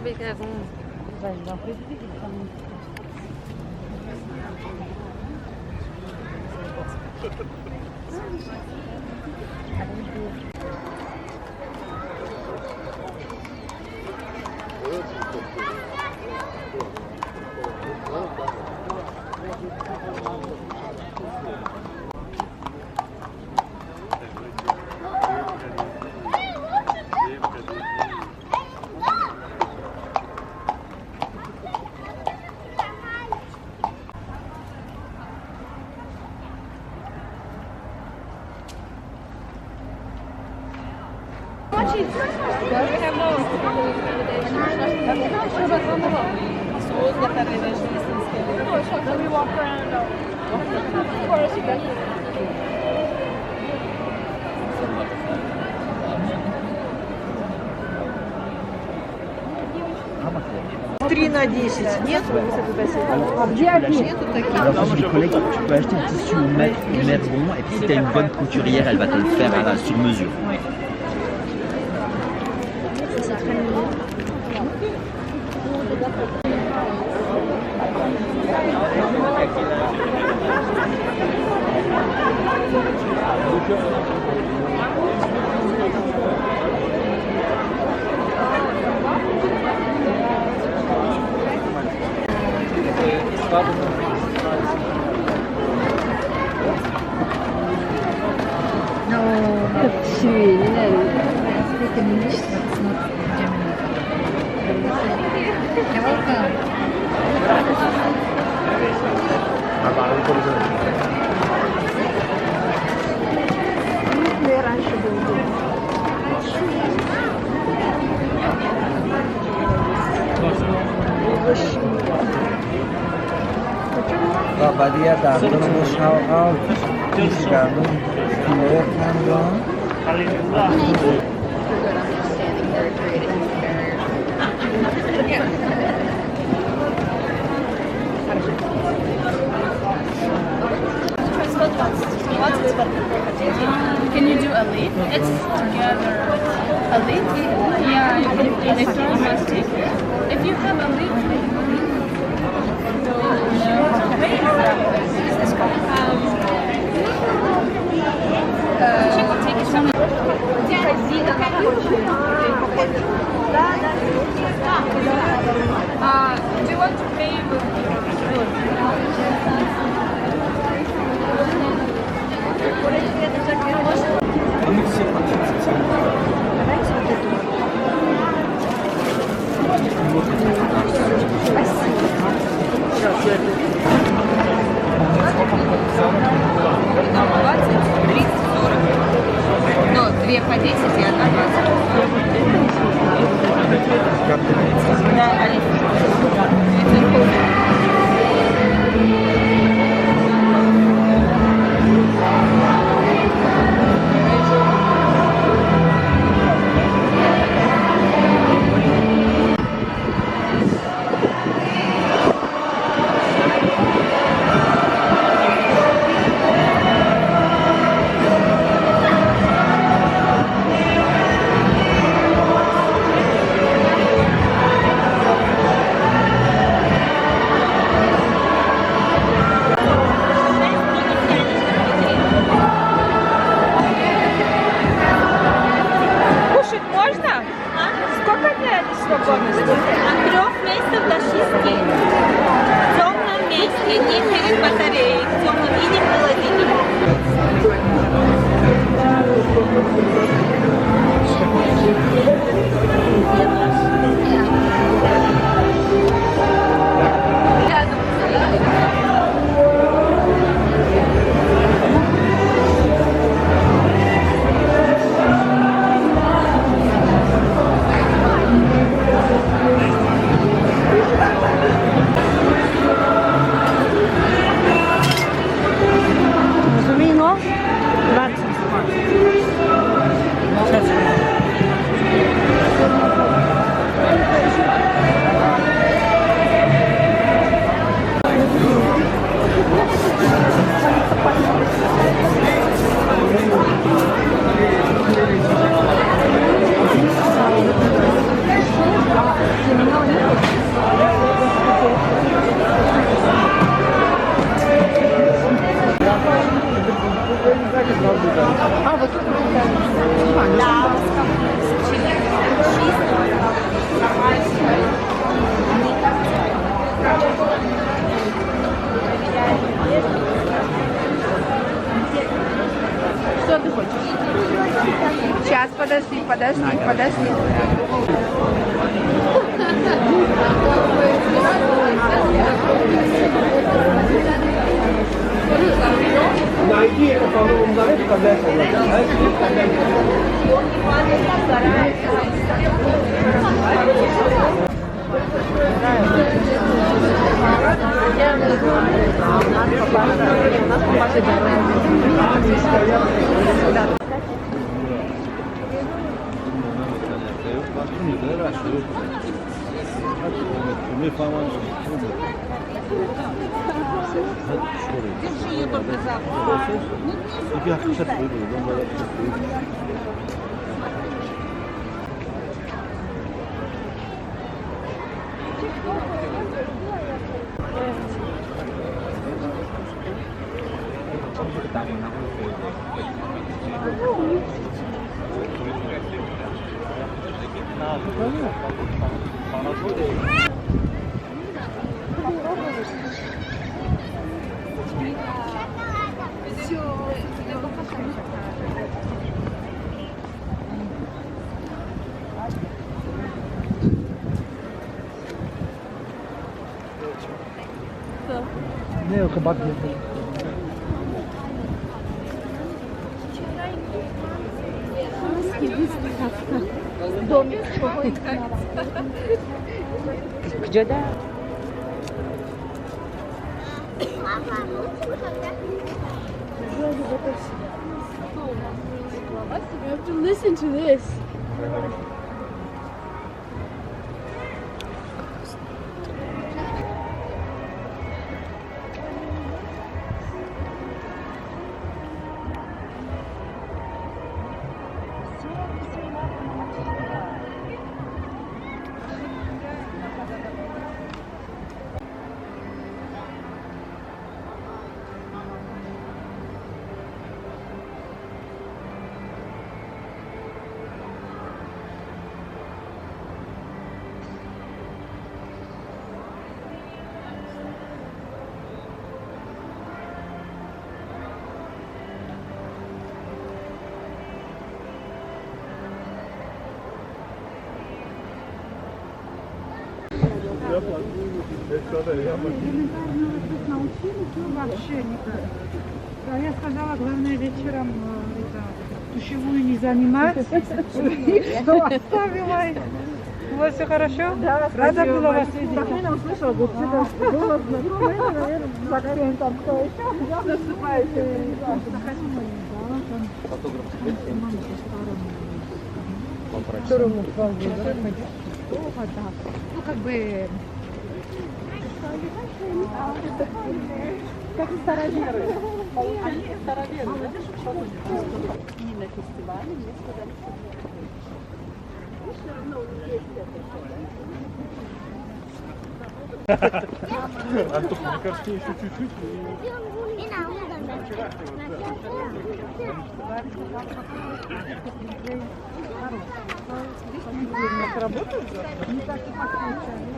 pegaram. Vai dar um prejuízo também. Три на 10 нет? А где они? Нету таких. Alors si j'ai des collègues, tu peux acheter le tissu au mètre bon, et puis si tu as une bonne couturière, elle va te le faire sur mesure. 그치, 이렇게 민주시장 해볼까? Я раньше был. بعدی دندان مشاور گردون کیلو کندان Can you do a leaf? It's together. A leaf? Yeah, you can electromagnetic. If you have a leaf, take it from do you want to pay with Ну, две по 10 и одна 20. Да, Что ты хочешь? Сейчас, подожди. Найди это, по-моему, знаешь, когда это Не, eu acabado de ver. Где да? You have to listen to this. Вообще никак. Да, я сказала, главное вечером душевую не заниматься. Что оставила? У вас все хорошо? Да. Рада была вас видеть. Спокойно услышала, что голос знакомый, наверное, с акцентом. Кто еще? Наступающий. Ну, как бы... Как староверы. Они староверы. Не на фестивале, мне сказали, что и все равно есть. Антох, мне кажется, еще чуть-чуть. Работают? Не так и так получается.